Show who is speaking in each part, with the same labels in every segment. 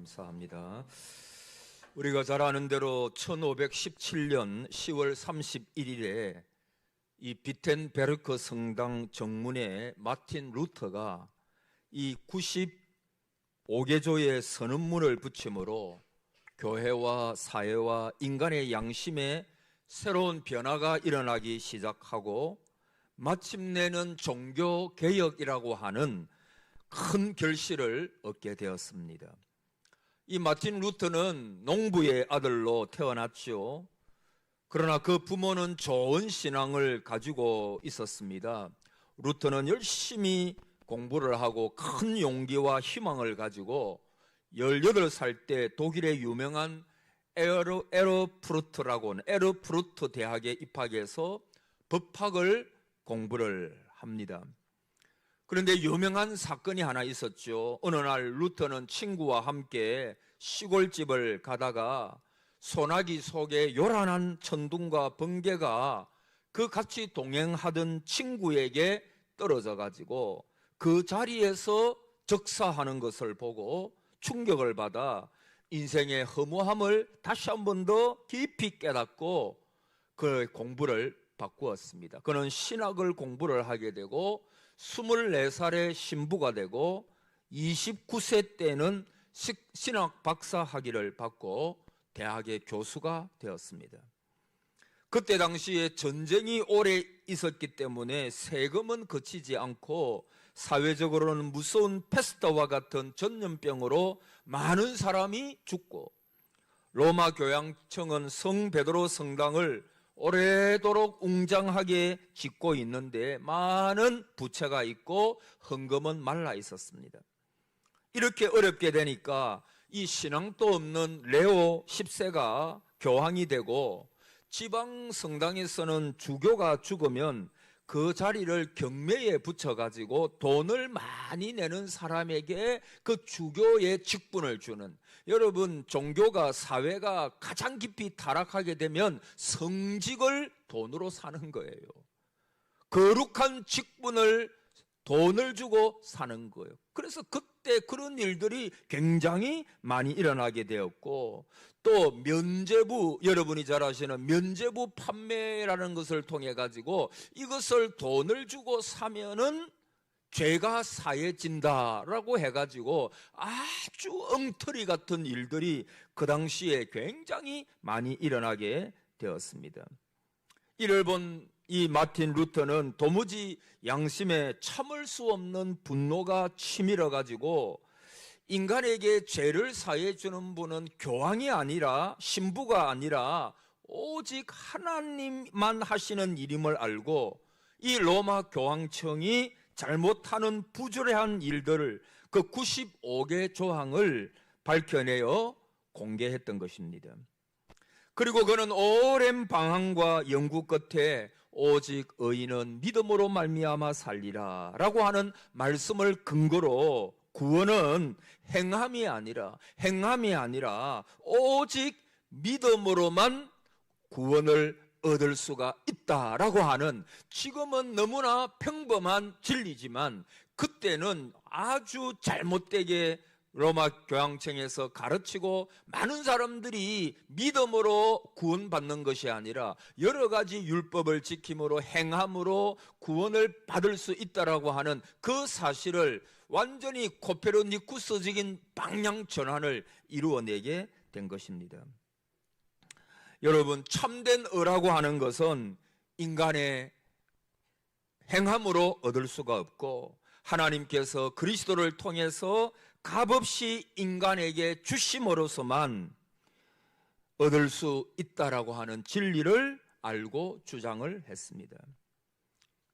Speaker 1: 감사합니다. 우리가 잘 아는 대로 1517년 10월 31일에 이 비텐베르크 성당 정문에 마틴 루터가 이 95개조의 선언문을 붙임으로 교회와 사회와 인간의 양심에 새로운 변화가 일어나기 시작하고 마침내는 종교개혁이라고 하는 큰 결실을 얻게 되었습니다. 이 마틴 루터는 농부의 아들로 태어났지요. 그러나 그 부모는 좋은 신앙을 가지고 있었습니다. 루터는 열심히 공부를 하고 큰 용기와 희망을 가지고 18살 때 독일의 유명한 에르푸르트 대학에 입학해서 법학을 공부를 합니다. 그런데 유명한 사건이 하나 있었죠. 어느 날 루터는 친구와 함께 시골집을 가다가 소나기 속에 요란한 천둥과 번개가 그 같이 동행하던 친구에게 떨어져 가지고 그 자리에서 적사하는 것을 보고 충격을 받아 인생의 허무함을 다시 한 번 더 깊이 깨닫고 그 공부를 바꾸었습니다. 그는 신학을 공부를 하게 되고 24살에 신부가 되고 29세 때는 신학 박사 학위를 받고 대학의 교수가 되었습니다. 그때 당시에 전쟁이 오래 있었기 때문에 세금은 그치지 않고 사회적으로는 무서운 패스트와 같은 전염병으로 많은 사람이 죽고 로마 교양청은 성 베드로 성당을 오래도록 웅장하게 짓고 있는데 많은 부채가 있고 헌금은 말라 있었습니다. 이렇게 어렵게 되니까 이 신앙도 없는 레오 10세가 교황이 되고 지방 성당에서는 주교가 죽으면 그 자리를 경매에 붙여가지고 돈을 많이 내는 사람에게 그 주교의 직분을 주는, 여러분 종교가 사회가 가장 깊이 타락하게 되면 성직을 돈으로 사는 거예요. 거룩한 직분을 돈을 주고 사는 거예요. 그래서 그때 그런 일들이 굉장히 많이 일어나게 되었고, 또 면죄부, 여러분이 잘 아시는 면죄부 판매라는 것을 통해 가지고 이것을 돈을 주고 사면은 죄가 사해진다라고 해가지고 아주 엉터리 같은 일들이 그 당시에 굉장히 많이 일어나게 되었습니다. 이를 본 이 마틴 루터는 도무지 양심에 참을 수 없는 분노가 치밀어 가지고 인간에게 죄를 사해 주는 분은 교황이 아니라 신부가 아니라 오직 하나님만 하시는 일임을 알고 이 로마 교황청이 잘못하는 부주의한 일들을 그 95개 조항을 밝혀내어 공개했던 것입니다. 그리고 그는 오랜 방황과 연구 끝에 오직 의인은 믿음으로 말미암아 살리라 라고 하는 말씀을 근거로 구원은 행함이 아니라 오직 믿음으로만 구원을 얻을 수가 있다라고 하는, 지금은 너무나 평범한 진리지만 그때는 아주 잘못되게 로마 교황청에서 가르치고 많은 사람들이 믿음으로 구원받는 것이 아니라 여러 가지 율법을 지킴으로 행함으로 구원을 받을 수 있다라고 하는 그 사실을 완전히 코페르니쿠스적인 방향 전환을 이루어내게 된 것입니다. 여러분, 참된 의라고 하는 것은 인간의 행함으로 얻을 수가 없고 하나님께서 그리스도를 통해서 값없이 인간에게 주심으로서만 얻을 수 있다라고 하는 진리를 알고 주장을 했습니다.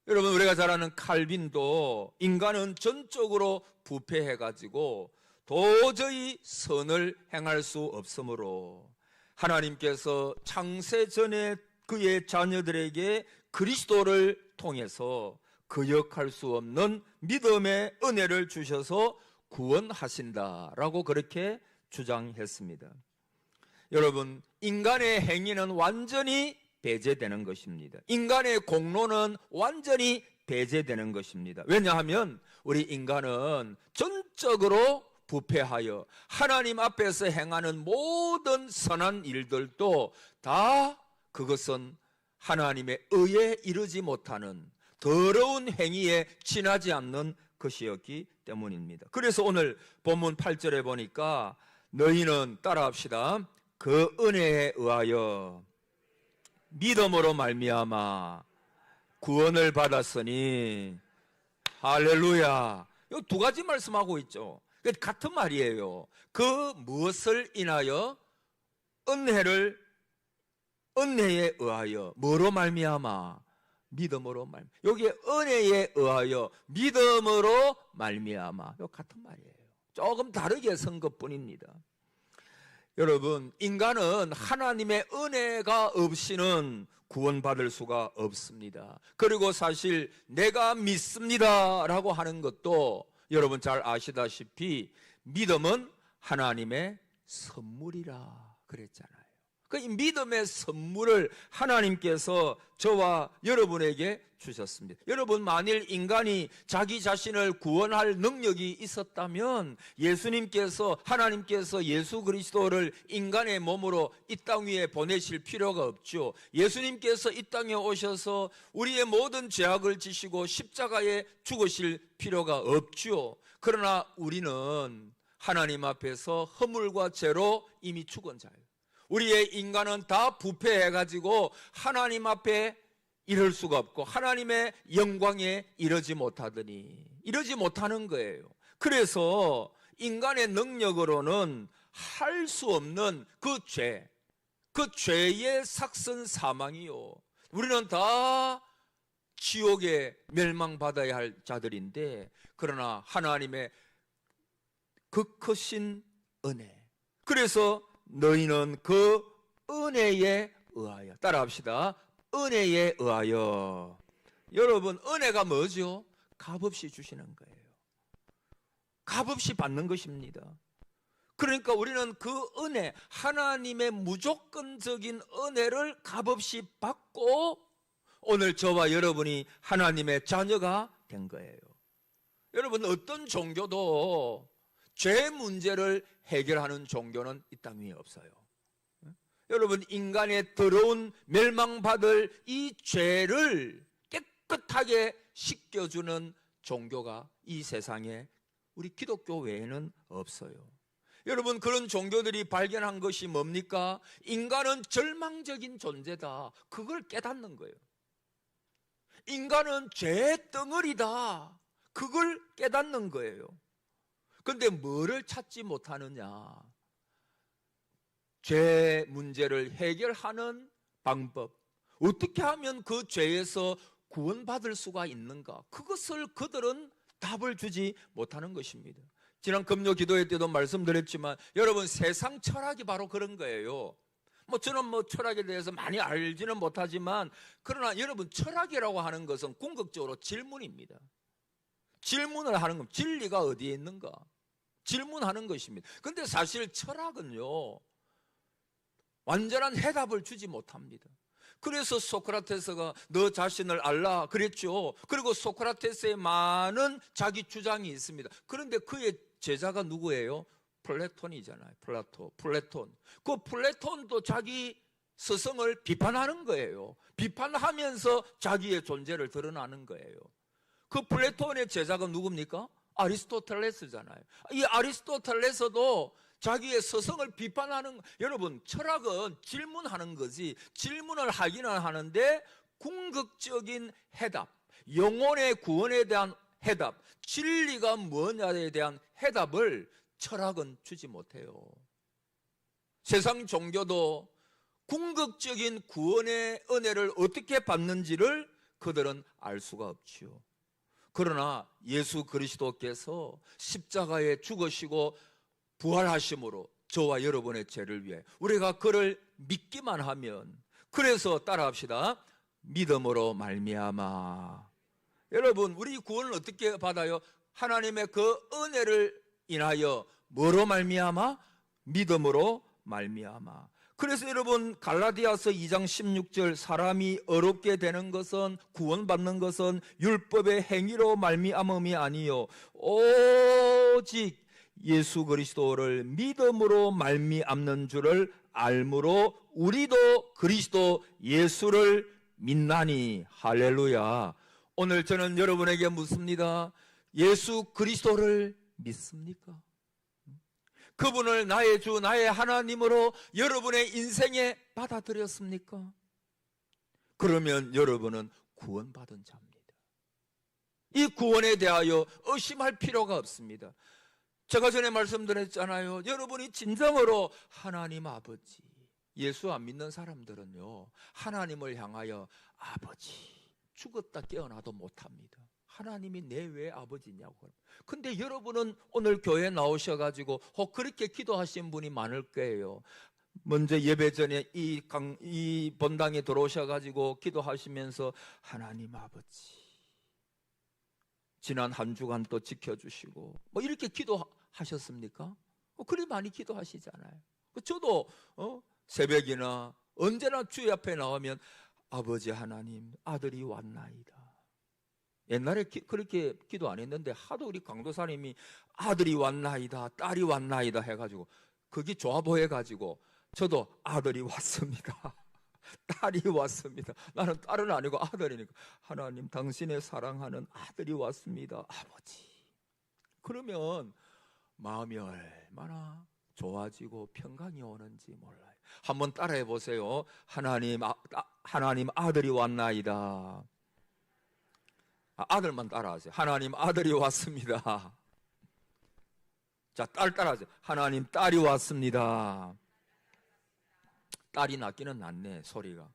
Speaker 1: 여러분, 우리가 잘 아는 칼빈도 인간은 전적으로 부패해가지고 도저히 선을 행할 수 없으므로 하나님께서 창세 전에 그의 자녀들에게 그리스도를 통해서 거역할 수 없는 믿음의 은혜를 주셔서 구원하신다라고 그렇게 주장했습니다. 여러분, 인간의 행위는 완전히 배제되는 것입니다. 인간의 공로는 완전히 배제되는 것입니다. 왜냐하면 우리 인간은 전적으로 부패하여 하나님 앞에서 행하는 모든 선한 일들도 다 그것은 하나님의 의에 이르지 못하는 더러운 행위에 지나지 않는 것이었기 때문입니다. 그래서 오늘 본문 8절에 보니까 너희는 따라합시다. 그 은혜에 의하여 믿음으로 말미암아 구원을 받았으니 할렐루야. 이 두 가지 말씀하고 있죠. 같은 말이에요. 그 무엇을 인하여 은혜에 의하여 뭐로 말미암아 믿음으로 말미암아. 여기에 은혜에 의하여 믿음으로 말미암아. 이 같은 말이에요. 조금 다르게 쓴 것뿐입니다. 여러분, 인간은 하나님의 은혜가 없이는 구원받을 수가 없습니다. 그리고 사실 내가 믿습니다 라고 하는 것도 여러분 잘 아시다시피 믿음은 하나님의 선물이라 그랬잖아요. 이 믿음의 선물을 하나님께서 저와 여러분에게 주셨습니다. 여러분, 만일 인간이 자기 자신을 구원할 능력이 있었다면 하나님께서 예수 그리스도를 인간의 몸으로 이 땅 위에 보내실 필요가 없죠. 예수님께서 이 땅에 오셔서 우리의 모든 죄악을 지시고 십자가에 죽으실 필요가 없죠. 그러나 우리는 하나님 앞에서 허물과 죄로 이미 죽은 자예요. 우리의 인간은 다 부패해가지고 하나님 앞에 이를 수가 없고 하나님의 영광에 이르지 못하는 거예요. 그래서 인간의 능력으로는 할 수 없는 그 죄의 삭선 사망이요. 우리는 다 지옥에 멸망받아야 할 자들인데, 그러나 하나님의 그 크신 은혜, 그래서 너희는 그 은혜에 의하여, 따라합시다. 은혜에 의하여. 여러분, 은혜가 뭐죠? 값없이 주시는 거예요. 값없이 받는 것입니다. 그러니까 우리는 그 은혜, 하나님의 무조건적인 은혜를 값없이 받고 오늘 저와 여러분이 하나님의 자녀가 된 거예요. 여러분, 어떤 종교도 죄 문제를 해결하는 종교는 이 땅 위에 없어요. 여러분, 인간의 더러운 멸망받을 이 죄를 깨끗하게 씻겨주는 종교가 이 세상에 우리 기독교 외에는 없어요. 여러분, 그런 종교들이 발견한 것이 뭡니까? 인간은 절망적인 존재다. 그걸 깨닫는 거예요. 인간은 죄의 덩어리다. 그걸 깨닫는 거예요. 그런데 뭐를 찾지 못하느냐? 죄 문제를 해결하는 방법, 어떻게 하면 그 죄에서 구원받을 수가 있는가? 그것을 그들은 답을 주지 못하는 것입니다. 지난 금요 기도회 때도 말씀드렸지만 여러분, 세상 철학이 바로 그런 거예요. 저는 철학에 대해서 많이 알지는 못하지만, 그러나 여러분, 철학이라고 하는 것은 궁극적으로 질문입니다. 질문을 하는 겁니다. 진리가 어디에 있는가? 질문하는 것입니다. 그런데 사실 철학은요, 완전한 해답을 주지 못합니다. 그래서 소크라테스가 너 자신을 알라 그랬죠. 그리고 소크라테스의 많은 자기 주장이 있습니다. 그런데 그의 제자가 누구예요? 플라톤이잖아요. 플라톤. 그 플라톤도 자기 스승을 비판하는 거예요. 비판하면서 자기의 존재를 드러나는 거예요. 그 플라톤의 제자가 누굽니까? 아리스토텔레스잖아요. 이 아리스토텔레스도 자기의 스승을 비판하는, 여러분, 철학은 질문하는 거지, 질문을 하기는 하는데 궁극적인 해답, 영혼의 구원에 대한 해답, 진리가 뭐냐에 대한 해답을 철학은 주지 못해요. 세상 종교도 궁극적인 구원의 은혜를 어떻게 받는지를 그들은 알 수가 없지요. 그러나 예수 그리스도께서 십자가에 죽으시고 부활하심으로 저와 여러분의 죄를 위해 우리가 그를 믿기만 하면, 그래서 따라합시다. 믿음으로 말미암아. 여러분, 우리 구원을 어떻게 받아요? 하나님의 그 은혜를 인하여 뭐로 말미암아? 믿음으로 말미암아. 그래서 여러분, 갈라디아서 2장 16절, 사람이 어렵게 되는 것은, 구원받는 것은 율법의 행위로 말미암음이 아니요 오직 예수 그리스도를 믿음으로 말미암는 줄을 알므로 우리도 그리스도 예수를 믿나니. 할렐루야. 오늘 저는 여러분에게 묻습니다. 예수 그리스도를 믿습니까? 그분을 나의 주 나의 하나님으로 여러분의 인생에 받아들였습니까? 그러면 여러분은 구원받은 자입니다. 이 구원에 대하여 의심할 필요가 없습니다. 제가 전에 말씀드렸잖아요. 여러분이 진정으로 하나님 아버지, 예수 안 믿는 사람들은요, 하나님을 향하여 아버지, 죽었다 깨어나도 못합니다. 하나님이 내 왜 아버지냐고. 근데 여러분은 오늘 교회 나오셔가지고 그렇게 기도하신 분이 많을 거예요. 먼저 예배 전에 이 본당에 들어오셔가지고 기도하시면서 하나님 아버지, 지난 한 주간 또 지켜주시고 뭐 이렇게 기도하셨습니까? 그리 많이 기도하시잖아요. 저도 새벽이나 언제나 주의 앞에 나오면 아버지 하나님, 아들이 왔나이다. 옛날에 그렇게 기도 안 했는데 하도 우리 강도사님이 아들이 왔나이다, 딸이 왔나이다 해가지고 그게 좋아 보여가지고 저도 아들이 왔습니다. 딸이 왔습니다. 나는 딸은 아니고 아들이니까 하나님 당신의 사랑하는 아들이 왔습니다. 아버지. 그러면 마음이 얼마나 좋아지고 평강이 오는지 몰라요. 한번 따라해 보세요. 하나님 아들이 왔나이다. 아들만 따라하세요. 하나님 아들이 왔습니다. 자, 딸 따라하세요. 하나님 딸이 왔습니다. 딸이 낫기는 낫네, 소리가.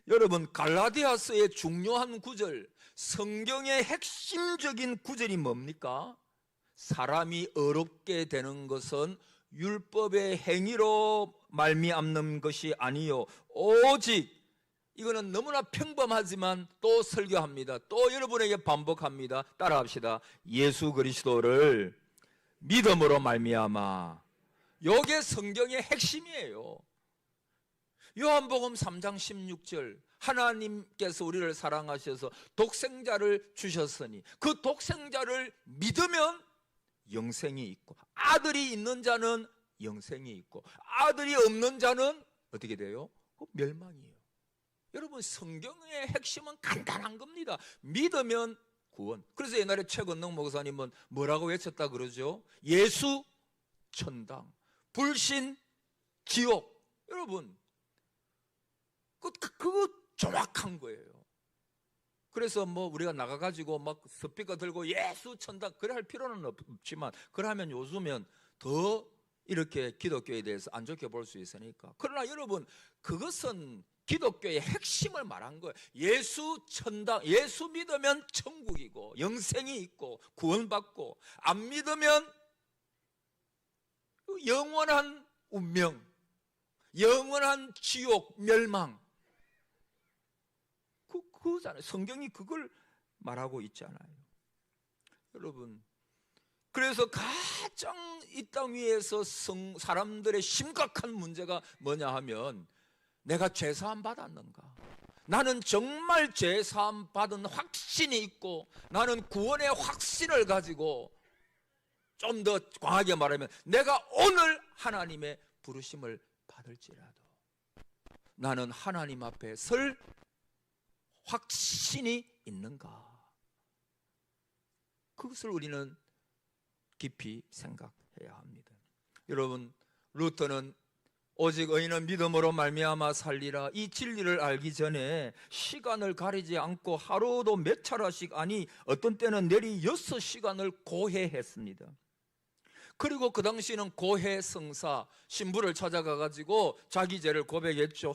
Speaker 1: 여러분, 갈라디아서의 중요한 구절, 성경의 핵심적인 구절이 뭡니까? 사람이 어렵게 되는 것은 율법의 행위로 말미암는 것이 아니요 오직, 이거는 너무나 평범하지만 또 설교합니다. 또 여러분에게 반복합니다. 따라합시다. 예수 그리스도를 믿음으로 말미암아. 이게 성경의 핵심이에요. 요한복음 3장 16절, 하나님께서 우리를 사랑하셔서 독생자를 주셨으니 그 독생자를 믿으면 영생이 있고, 아들이 있는 자는 영생이 있고, 아들이 없는 자는 어떻게 돼요? 멸망이에요. 여러분, 성경의 핵심은 간단한 겁니다. 믿으면 구원. 그래서 옛날에 최건능 목사님은 뭐라고 외쳤다 그러죠? 예수 천당, 불신 지옥. 여러분, 그거 정확한 거예요. 그래서 뭐 우리가 나가가지고 막 스피커 들고 예수 천당 그래 할 필요는 없지만, 그러면 요즘은 더 이렇게 기독교에 대해서 안 좋게 볼 수 있으니까. 그러나 여러분, 그것은 기독교의 핵심을 말한 거예요. 예수 천당, 예수 믿으면 천국이고 영생이 있고 구원받고, 안 믿으면 영원한 운명, 영원한 지옥, 멸망. 그거잖아요. 성경이 그걸 말하고 있잖아요. 여러분, 그래서 가장 이 땅 위에서 사람들의 심각한 문제가 뭐냐 하면, 내가 죄사함 받았는가? 나는 정말 죄사함 받은 확신이 있고, 나는 구원의 확신을 가지고, 좀 더 강하게 말하면 내가 오늘 하나님의 부르심을 받을지라도 나는 하나님 앞에 설 확신이 있는가? 그것을 우리는 깊이 생각해야 합니다. 여러분, 루터는 오직 의인은 믿음으로 말미암아 살리라, 이 진리를 알기 전에 시간을 가리지 않고 하루도 몇 차례씩, 아니 어떤 때는 내리 6시간을 고해했습니다. 그리고 그 당시에는 고해 성사, 신부를 찾아가 가지고 자기 죄를 고백했죠.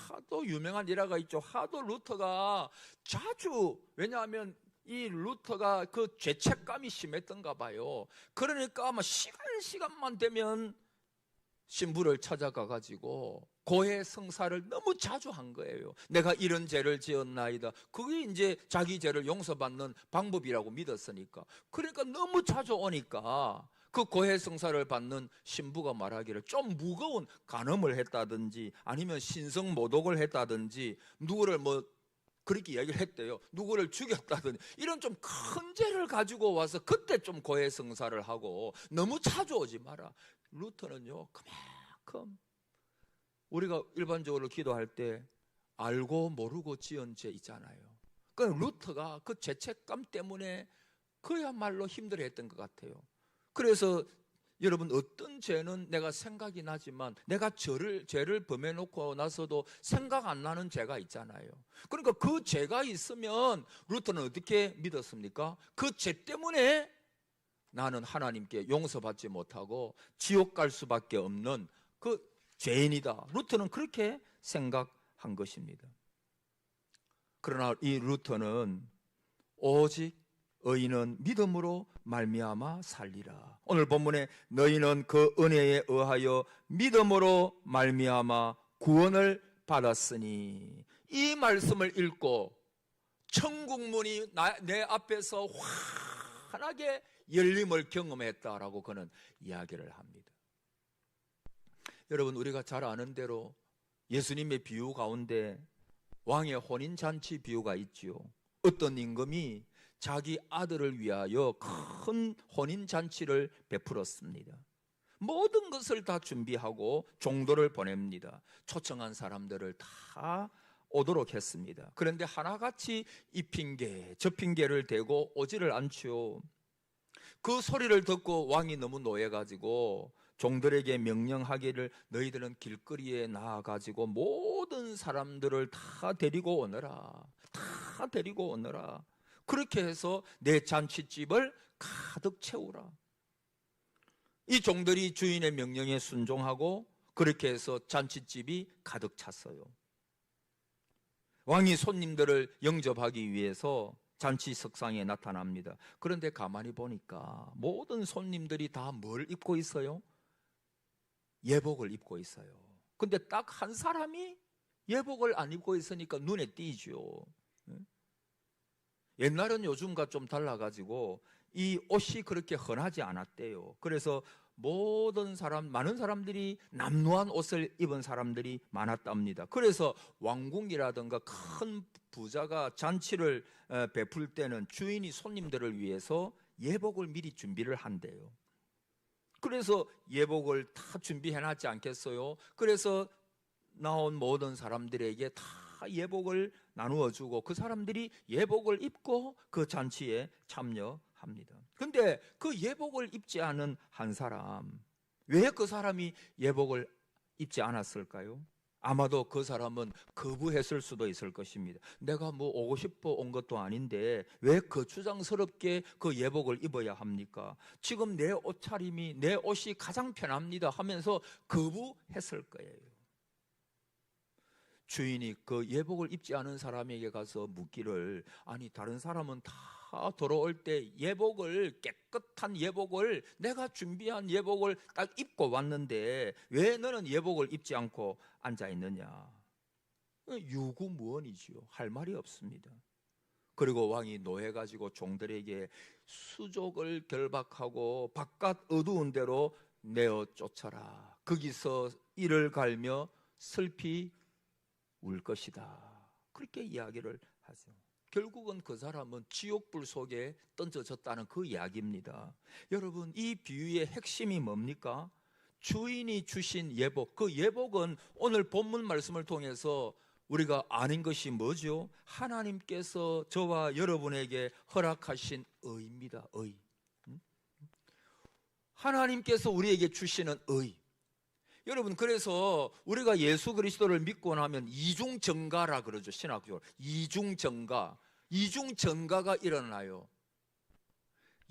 Speaker 1: 하도 유명한 일화가 있죠. 하도 루터가 자주, 왜냐하면 이 루터가 그 죄책감이 심했던가 봐요. 그러니까 아마 시간만 되면 신부를 찾아가 가지고 고해 성사를 너무 자주 한 거예요. 내가 이런 죄를 지었나이다. 그게 이제 자기 죄를 용서받는 방법이라고 믿었으니까. 그러니까 너무 자주 오니까 그 고해 성사를 받는 신부가 말하기를, 좀 무거운 간음을 했다든지 아니면 신성 모독을 했다든지 누구를 뭐 그렇게 이야기를 했대요. 누구를 죽였다든지 이런 좀 큰 죄를 가지고 와서 그때 좀 고해성사를 하고 너무 자주 오지 마라. 루터는요, 그만큼 우리가 일반적으로 기도할 때 알고 모르고 지은 죄 있잖아요. 그 루터가 그 죄책감 때문에 그야말로 힘들어했던 것 같아요. 그래서 여러분, 어떤 죄는 내가 생각이 나지만 내가 죄를 범해놓고 나서도 생각 안 나는 죄가 있잖아요. 그러니까 그 죄가 있으면 루터는 어떻게 믿었습니까? 그 죄 때문에 나는 하나님께 용서받지 못하고 지옥 갈 수밖에 없는 그 죄인이다. 루터는 그렇게 생각한 것입니다. 그러나 이 루터는 오직 의인은 믿음으로 말미암아 살리라. 오늘 본문에 너희는 그 은혜에 의하여 믿음으로 말미암아 구원을 받았으니, 이 말씀을 읽고 천국문이 내 앞에서 환하게 열림을 경험했다라고 그는 이야기를 합니다. 여러분, 우리가 잘 아는 대로 예수님의 비유 가운데 왕의 혼인잔치 비유가 있지요. 어떤 임금이 자기 아들을 위하여 큰 혼인잔치를 베풀었습니다. 모든 것을 다 준비하고 종도를 보냅니다. 초청한 사람들을 다 오도록 했습니다. 그런데 하나같이 이 핑계 저 핑계를 대고 오지를 않지요. 그 소리를 듣고 왕이 너무 노해가지고 종들에게 명령하기를 너희들은 길거리에 나와가지고 모든 사람들을 다 데리고 오너라. 다 데리고 오너라. 그렇게 해서 내 잔치집을 가득 채우라. 이 종들이 주인의 명령에 순종하고 그렇게 해서 잔치집이 가득 찼어요. 왕이 손님들을 영접하기 위해서 잔치 석상에 나타납니다. 그런데 가만히 보니까 모든 손님들이 다 뭘 입고 있어요? 예복을 입고 있어요. 근데 딱 한 사람이 예복을 안 입고 있으니까 눈에 띄죠. 옛날은 요즘과 좀 달라가지고 이 옷이 그렇게 흔하지 않았대요. 그래서 많은 사람들이 남루한 옷을 입은 사람들이 많았답니다. 그래서 왕궁이라든가 큰 부자가 잔치를 베풀 때는 주인이 손님들을 위해서 예복을 미리 준비를 한대요. 그래서 예복을 다 준비해놨지 않겠어요? 그래서 나온 모든 사람들에게 다 예복을 나누어주고 그 사람들이 예복을 입고 그 잔치에 참여합니다. 근데 그 예복을 입지 않은 한 사람, 왜 그 사람이 예복을 입지 않았을까요? 아마도 그 사람은 거부했을 수도 있을 것입니다. 내가 뭐 오고 싶어 온 것도 아닌데 왜 거추장스럽게 그 예복을 입어야 합니까? 지금 내 옷차림이, 내 옷이 가장 편합니다 하면서 거부했을 거예요. 주인이 그 예복을 입지 않은 사람에게 가서 묻기를, 아니 다른 사람은 다 돌아올 때 예복을, 깨끗한 예복을, 내가 준비한 예복을 딱 입고 왔는데 왜 너는 예복을 입지 않고 앉아 있느냐? 유구무원이지요. 할 말이 없습니다. 그리고 왕이 노해가지고 종들에게 수족을 결박하고 바깥 어두운 데로 내어 쫓아라. 거기서 이를 갈며 슬피 울 것이다. 그렇게 이야기를 하죠. 결국은 그 사람은 지옥불 속에 던져졌다는 그 이야기입니다. 여러분, 이 비유의 핵심이 뭡니까? 주인이 주신 예복, 그 예복은 오늘 본문 말씀을 통해서 우리가 아는 것이 뭐죠? 하나님께서 저와 여러분에게 허락하신 의입니다. 의. 하나님께서 우리에게 주시는 의. 여러분, 그래서 우리가 예수 그리스도를 믿고 나면 이중전가라 그러죠. 신학적으로 이중전가가 일어나요.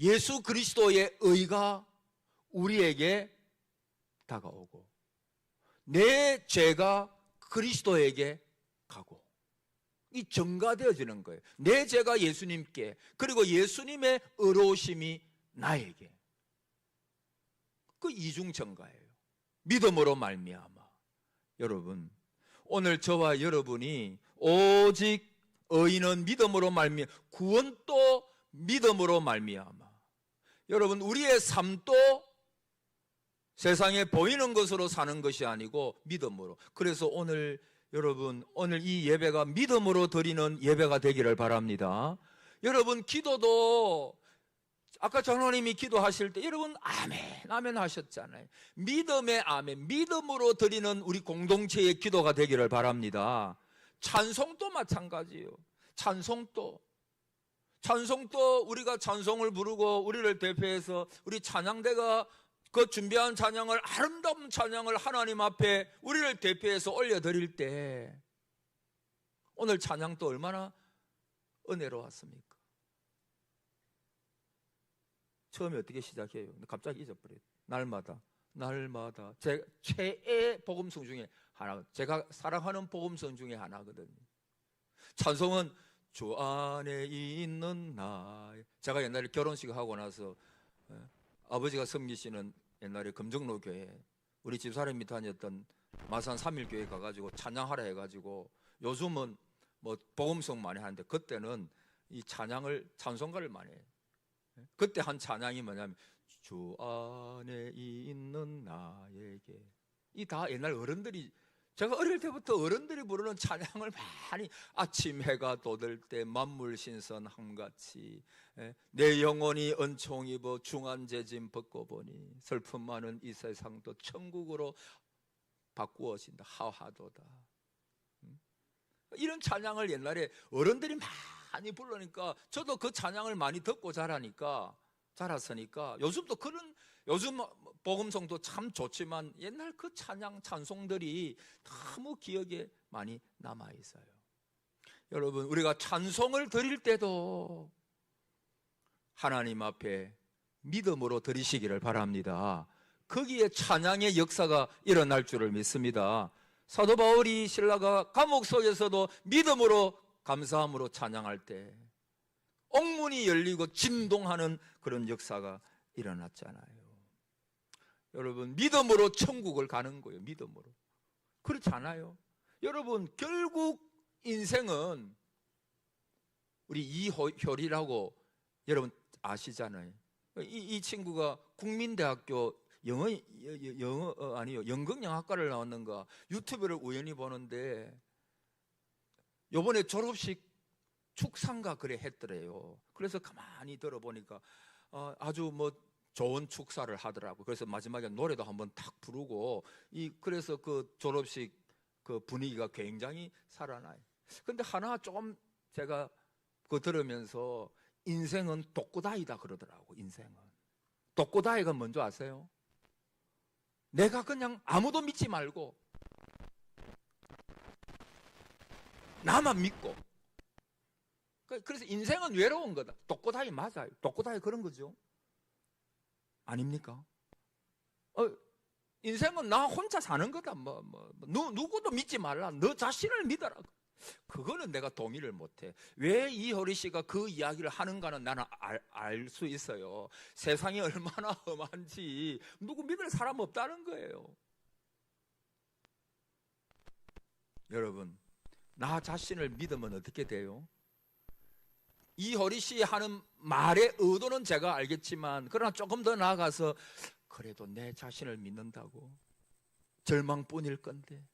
Speaker 1: 예수 그리스도의 의가 우리에게 다가오고 내 죄가 그리스도에게 가고, 이 전가되어지는 거예요. 내 죄가 예수님께, 그리고 예수님의 의로우심이 나에게. 그 이중전가예요. 믿음으로 말미암아. 여러분, 오늘 저와 여러분이 오직 의인은 믿음으로 말미암아, 구원도 믿음으로 말미암아. 여러분, 우리의 삶도 세상에 보이는 것으로 사는 것이 아니고 믿음으로. 그래서 오늘 여러분, 오늘 이 예배가 믿음으로 드리는 예배가 되기를 바랍니다. 여러분, 기도도 아까 장로님이 기도하실 때 여러분 아멘 아멘 하셨잖아요. 믿음의 아멘, 믿음으로 드리는 우리 공동체의 기도가 되기를 바랍니다. 찬송도 마찬가지예요. 찬송도 우리가 찬송을 부르고 우리를 대표해서 우리 찬양대가 그 준비한 찬양을, 아름다운 찬양을 하나님 앞에 우리를 대표해서 올려드릴 때 오늘 찬양도 얼마나 은혜로웠습니까? 처음에 어떻게 시작해요? 갑자기 잊어버려요. 날마다 제 최애 복음성 중에 하나, 제가 사랑하는 복음성 중에 하나거든요. 찬송은 주 안에 있는 나. 제가 옛날에 결혼식 하고 나서 아버지가 섬기시는 옛날에 금정로 교회, 우리 집사람이 다녔던 마산 3일교회 가가지고 찬양하라 해가지고, 요즘은 뭐 복음성 많이 하는데 그때는 이 찬송가를 많이 해요. 그때 한 찬양이 뭐냐면 주 안에 있는 나에게. 이 다 옛날 어른들이, 제가 어릴 때부터 어른들이 부르는 찬양을 많이, 아침 해가 돋을 때 만물 신선함같이 내 영혼이 은총 입어 중한재짐 벗고 보니 슬픔 많은 이 세상도 천국으로 바꾸어진다 하하도다. 이런 찬양을 옛날에 어른들이 많이 부르니까 저도 그 찬양을 많이 듣고 자랐으니까 요즘 복음성도 참 좋지만 옛날 그 찬송들이 너무 기억에 많이 남아 있어요. 여러분, 우리가 찬송을 드릴 때도 하나님 앞에 믿음으로 드리시기를 바랍니다. 거기에 찬양의 역사가 일어날 줄을 믿습니다. 사도 바울이 신라가 감옥 속에서도 믿음으로 감사함으로 찬양할 때 옥문이 열리고 진동하는 그런 역사가 일어났잖아요. 여러분, 믿음으로 천국을 가는 거예요. 믿음으로. 그렇지 않아요? 여러분, 결국 인생은, 우리 이효리라고 여러분 아시잖아요. 이 친구가 국민대학교 연극영화과를 나왔는가 유튜브를 우연히 보는데 요번에 졸업식 축사인가 그래 했더래요. 그래서 가만히 들어보니까 아주 뭐 좋은 축사를 하더라고요. 그래서 마지막에 노래도 한번 탁 부르고, 그래서 그 졸업식 그 분위기가 굉장히 살아나요. 근데 하나 조금 제가 그거 들으면서, 인생은 독고다이다 그러더라고. 인생은 독고다이가 뭔지 아세요? 내가 그냥 아무도 믿지 말고 나만 믿고, 그래서 인생은 외로운 거다. 독고다이 맞아요. 독고다이 그런 거죠. 아닙니까? 인생은 나 혼자 사는 거다. 누구도 믿지 말라. 너 자신을 믿어라. 그거는 내가 동의를 못해. 왜 이효리 씨가 그 이야기를 하는가는 나는 알 수 있어요. 세상이 얼마나 험한지 누구 믿을 사람 없다는 거예요. 여러분, 나 자신을 믿으면 어떻게 돼요? 이효리 씨 하는 말의 의도는 제가 알겠지만, 그러나 조금 더 나아가서 그래도 내 자신을 믿는다고 절망뿐일 건데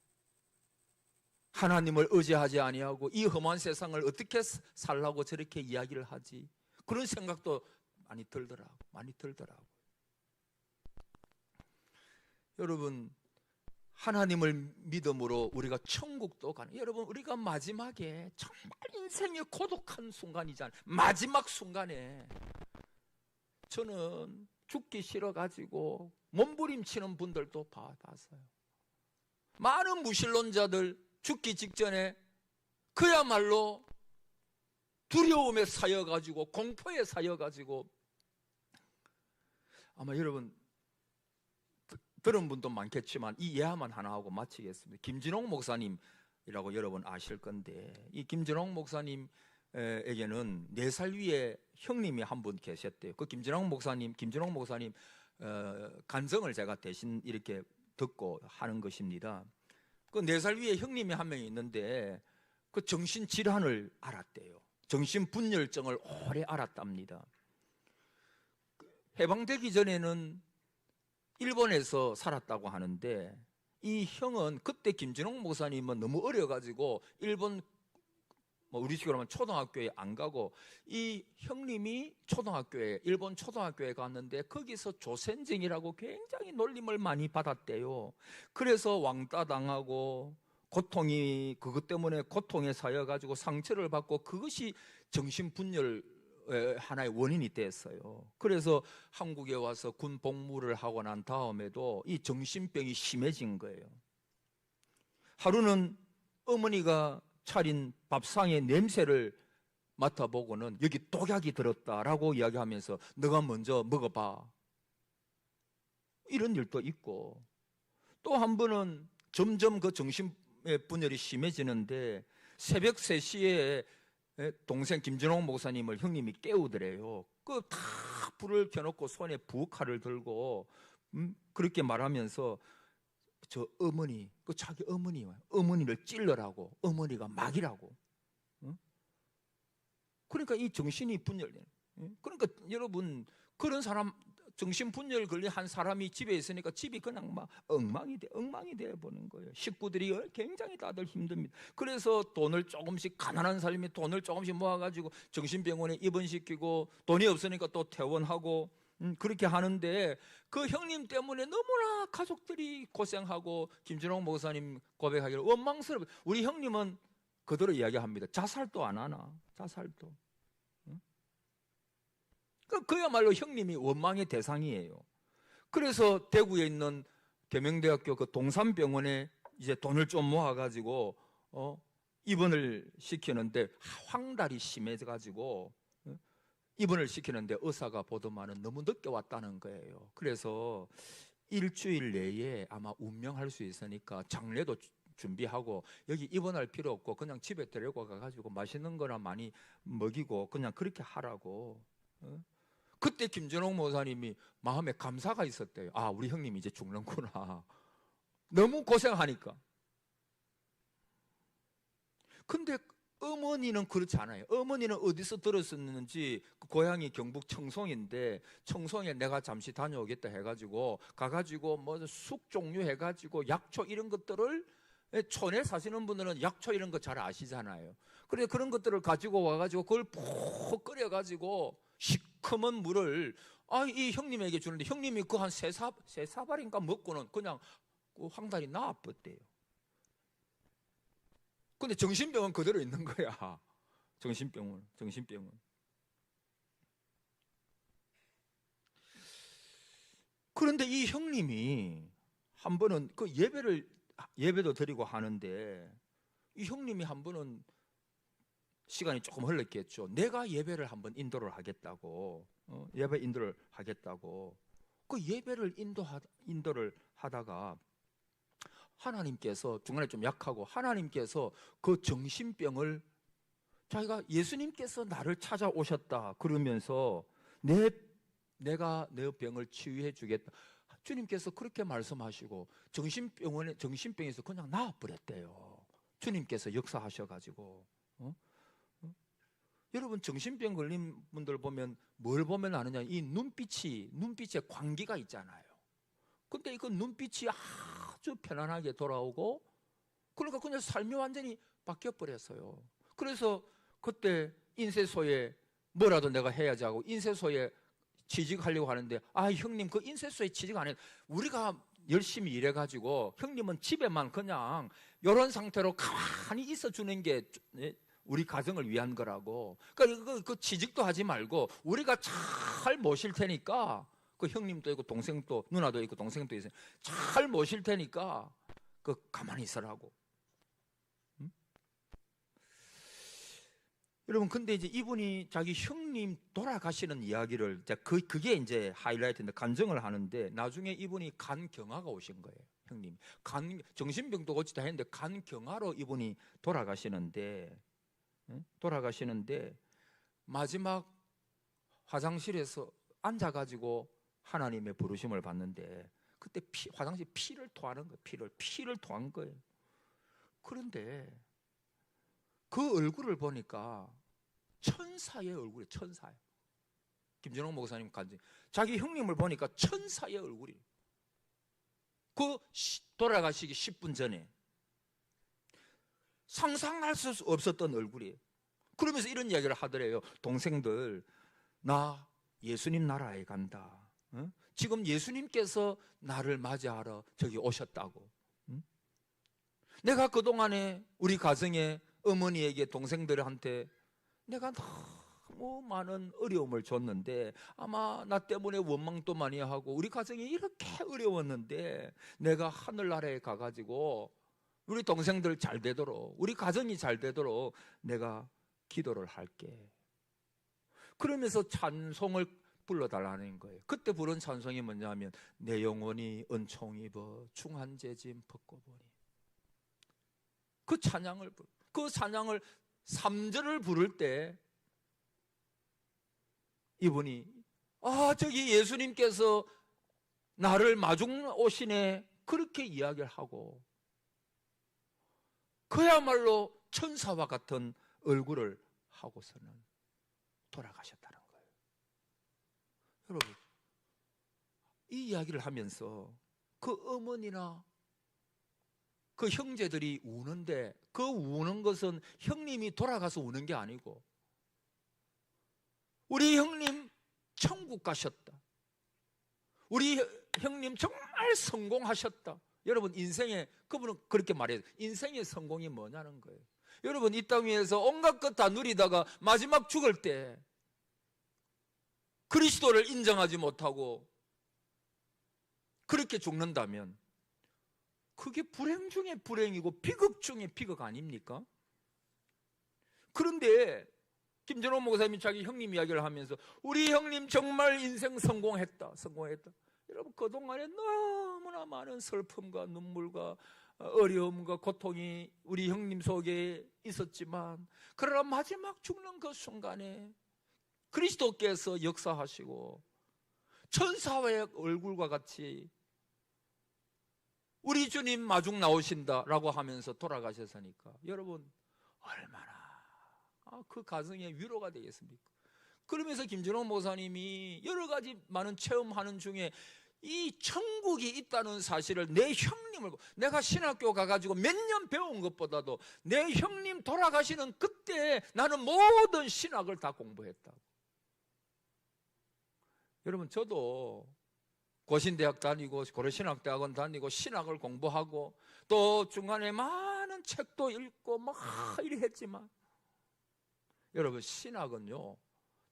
Speaker 1: 하나님을 의지하지 아니하고 이 험한 세상을 어떻게 살라고 저렇게 이야기를 하지? 그런 생각도 많이 들더라고. 여러분, 하나님을 믿음으로 우리가 천국도 가는, 여러분, 우리가 마지막에 정말 인생의 고독한 순간이잖아요. 마지막 순간에 저는 죽기 싫어가지고 몸부림치는 분들도 봤어요. 많은 무신론자들 죽기 직전에 그야말로 두려움에 사여가지고 공포에 사여가지고, 아마 여러분 들은 분도 많겠지만 이 예화만 하나 하고 마치겠습니다. 김진홍 목사님이라고 여러분 아실 건데, 이 김진홍 목사님에게는 4살 위에 형님이 한 분 계셨대요. 그 김진홍 목사님 간증을 제가 대신 이렇게 듣고 하는 것입니다. 그 4살 위에 형님이 한 명 있는데 그 정신질환을 알았대요. 정신분열증을 오래 알았답니다. 해방되기 전에는 일본에서 살았다고 하는데 이 형은 그때 김진홍 목사님은 너무 어려가지고 일본 우리 식으로 하면 초등학교에 안 가고 이 형님이 일본 초등학교에 갔는데 거기서 조센쟁이라고 굉장히 놀림을 많이 받았대요. 그래서 왕따 당하고 그것 때문에 고통에 쌓여가지고 상처를 받고 그것이 정신분열 하나의 원인이 됐어요. 그래서 한국에 와서 군 복무를 하고 난 다음에도 이 정신병이 심해진 거예요. 하루는 어머니가 차린 밥상의 냄새를 맡아보고는 여기 독약이 들었다라고 이야기하면서 너가 먼저 먹어봐, 이런 일도 있고, 또 한 번은 점점 그 정신의 분열이 심해지는데 새벽 3시에 동생 김진홍 목사님을 형님이 깨우더래요. 그 다 불을 켜놓고 손에 부엌칼을 들고 그렇게 말하면서 저 어머니, 자기 어머니를 찔러라고, 어머니가 막이라고. 그러니까 이 정신이 분열돼요. 그러니까 여러분, 그런 사람, 정신분열 걸린 한 사람이 집에 있으니까 집이 그냥 막 엉망이 돼 보는 거예요. 식구들이 굉장히 다들 힘듭니다. 그래서 가난한 사람이 돈을 조금씩 모아가지고 정신병원에 입원시키고, 돈이 없으니까 또 퇴원하고, 그렇게 하는데 그 형님 때문에 너무나 가족들이 고생하고, 김진홍 목사님 고백하기를 원망스러워. 우리 형님은 그대로 이야기합니다. 자살도 안 하나, 자살도. 그야말로 형님이 원망의 대상이에요. 그래서 대구에 있는 계명대학교 그 동산병원에 이제 돈을 좀 모아가지고 입원을 시키는데 황달이 심해져가지고 입원을 시키는데 의사가 보더만은 너무 늦게 왔다는 거예요. 그래서 일주일 내에 아마 운명할 수 있으니까 장례도 준비하고 여기 입원할 필요 없고 그냥 집에 데리고 가가지고 맛있는 거나 많이 먹이고 그냥 그렇게 하라고. 그때 김진홍 목사님이 마음에 감사가 있었대요. 아, 우리 형님이 이제 죽는구나. 너무 고생하니까. 근데 어머니는 그렇지 않아요. 어머니는 어디서 들었었는지, 그 고향이 경북 청송인데 청송에 내가 잠시 다녀오겠다 해가지고 가가지고 뭐 쑥 종류 해가지고 약초 이런 것들을, 촌에 사시는 분들은 약초 이런 거 잘 아시잖아요. 그래 그런 것들을 가지고 와가지고 그걸 푹 끓여가지고 시커먼 물을 이 형님에게 주는데 형님이 그 한 세 사발인가 먹고는 그냥 그 황달이 나아버렸대요. 근데 정신병은 그대로 있는 거야. 정신병은. 그런데 이 형님이 한 번은 그 예배도 드리고 하는데 이 형님이 한 번은 시간이 조금 흘렀겠죠. 내가 예배를 한번 인도를 하겠다고, 예배 인도를 하겠다고. 그 예배를 인도를 하다가 하나님께서, 중간에 좀 약하고, 하나님께서 그 정신병을, 자기가 예수님께서 나를 찾아오셨다 그러면서 내가 내 병을 치유해 주겠다, 주님께서 그렇게 말씀하시고 정신병에서 그냥 나아버렸대요. 주님께서 역사하셔가지고. 여러분, 정신병 걸린 분들 보면 뭘 보면 아느냐, 이 눈빛에 광기가 있잖아요. 근데 이거 눈빛이 아주 편안하게 돌아오고, 그러니까 그냥 삶이 완전히 바뀌어 버렸어요. 그래서 그때 인쇄소에 뭐라도 내가 해야지 하고 인쇄소에 취직하려고 하는데, 형님 그 인쇄소에 취직 안 해. 우리가 열심히 일해가지고 형님은 집에만 그냥 이런 상태로 가만히 있어주는 게 우리 가정을 위한 거라고. 그러니까 그 취직도 하지 말고 우리가 잘 모실 테니까, 그 형님도 있고 동생도, 누나도 있고 동생도 있어요. 잘 모실 테니까 그 가만히 있으라고. 여러분, 근데 이제 이분이 자기 형님 돌아가시는 이야기를, 그게 이제 하이라이트인데, 간증을 하는데, 나중에 이분이 간경화가 오신 거예요. 형님 정신병도 고치다 했는데 간경화로 이분이 돌아가시는데 마지막 화장실에서 앉아가지고 하나님의 부르심을 받는데, 그때 화장실 피를 토하는 거예요. 피를 토한 거예요. 그런데 그 얼굴을 보니까 천사의 얼굴이에요. 천사예요. 김진홍 목사님 간증, 자기 형님을 보니까 천사의 얼굴이에요. 돌아가시기 10분 전에 상상할 수 없었던 얼굴이에요. 그러면서 이런 이야기를 하더래요. 동생들, 나 예수님 나라에 간다. 지금 예수님께서 나를 맞이하러 저기 오셨다고. 내가 그동안에 우리 가정에 어머니에게 동생들한테 내가 너무 많은 어려움을 줬는데 아마 나 때문에 원망도 많이 하고 우리 가정이 이렇게 어려웠는데 내가 하늘나라에 가가지고 우리 동생들 잘 되도록 우리 가정이 잘 되도록 내가 기도를 할게. 그러면서 찬송을 불러달라는 거예요. 그때 부른 찬송이 뭐냐면 내 영혼이 은총 입어 중한 재짐 벗고 보니. 그 찬양을 3절을 부를 때 이분이 저기 예수님께서 나를 마중 오시네 그렇게 이야기를 하고 그야말로 천사와 같은 얼굴을 하고서는 돌아가셨다는 거예요. 여러분, 이 이야기를 하면서 그 어머니나 그 형제들이 우는데 그 우는 것은 형님이 돌아가서 우는 게 아니고 우리 형님 천국 가셨다. 우리 형님 정말 성공하셨다. 여러분 인생에 그분은 그렇게 말해요. 인생의 성공이 뭐냐는 거예요. 여러분 이 땅 위에서 온갖 것 다 누리다가 마지막 죽을 때 그리스도를 인정하지 못하고 그렇게 죽는다면 그게 불행 중에 불행이고 비극 중에 비극 아닙니까? 그런데 김전호 목사님이 자기 형님 이야기를 하면서 우리 형님 정말 인생 성공했다. 여러분 그동안에 너무나 많은 슬픔과 눈물과 어려움과 고통이 우리 형님 속에 있었지만 그러나 마지막 죽는 그 순간에 그리스도께서 역사하시고 천사의 얼굴과 같이 우리 주님 마중 나오신다라고 하면서 돌아가셨으니까 여러분 얼마나 그 가정의 위로가 되겠습니까? 그러면서 김준호 목사님이 여러 가지 많은 체험하는 중에 이 천국이 있다는 사실을 내 형님을 내가 신학교 가가지고 몇 년 배운 것보다도 내 형님 돌아가시는 그때 나는 모든 신학을 다 공부했다고. 여러분 저도 고신대학 다니고 고려신학대학원 다니고 신학을 공부하고 또 중간에 많은 책도 읽고 막 이래 했지만 여러분 신학은요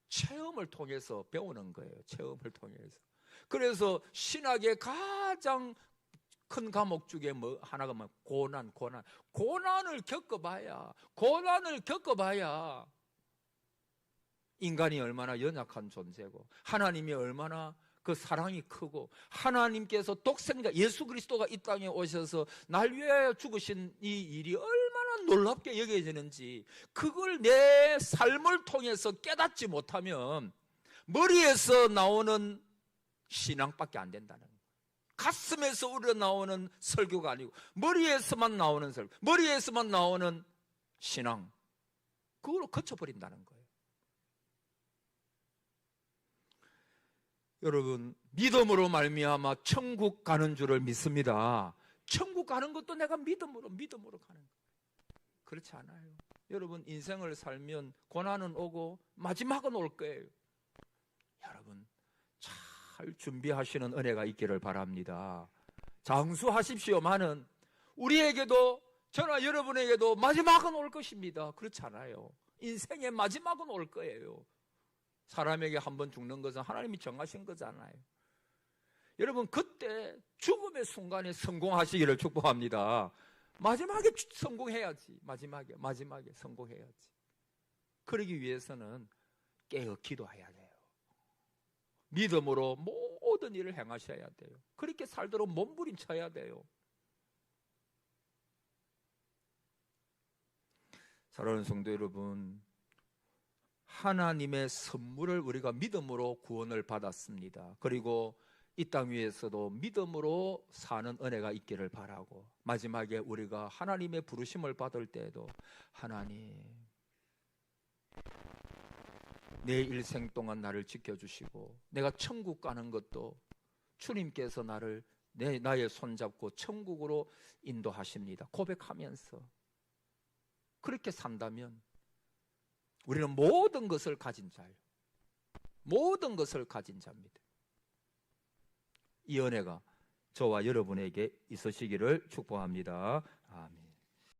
Speaker 1: 체험을 통해서 배우는 거예요. 체험을 통해서. 그래서 신학의 가장 큰 과목 중에 뭐 하나가 뭐 고난을 겪어봐야 인간이 얼마나 연약한 존재고 하나님이 얼마나 그 사랑이 크고 하나님께서 독생자 예수 그리스도가 이 땅에 오셔서 날 위하여 죽으신 이 일이 얼마나 놀랍게 여겨지는지 그걸 내 삶을 통해서 깨닫지 못하면 머리에서 나오는 신앙밖에 안 된다는 거예요. 가슴에서 우러나오는 설교가 아니고 머리에서만 나오는 설교, 머리에서만 나오는 신앙 그걸로 그쳐버린다는 거예요. 여러분 믿음으로 말미암아 천국 가는 줄을 믿습니다. 천국 가는 것도 내가 믿음으로 가는 거예요. 그렇지 않아요. 여러분 인생을 살면 고난은 오고 마지막은 올 거예요. 여러분 잘 준비하시는 은혜가 있기를 바랍니다. 장수하십시오만은 우리에게도 저나 여러분에게도 마지막은 올 것입니다. 그렇지 않아요. 인생의 마지막은 올 거예요. 사람에게 한 번 죽는 것은 하나님이 정하신 거잖아요. 여러분 그때 죽음의 순간에 성공하시기를 축복합니다. 마지막에 성공해야지. 마지막에 성공해야지. 그러기 위해서는 깨어 기도해야 돼요. 믿음으로 모든 일을 행하셔야 돼요. 그렇게 살도록 몸부림쳐야 돼요. 사랑하는 성도 여러분, 하나님의 선물을 우리가 믿음으로 구원을 받았습니다. 그리고 이 땅 위에서도 믿음으로 사는 은혜가 있기를 바라고 마지막에 우리가 하나님의 부르심을 받을 때에도 하나님 내 일생 동안 나를 지켜주시고 내가 천국 가는 것도 주님께서 나를 나의 손잡고 천국으로 인도하십니다. 고백하면서 그렇게 산다면 우리는 모든 것을 가진 자예요. 모든 것을 가진 자입니다. 이 은혜가 저와 여러분에게 있으시기를 축복합니다. 아멘.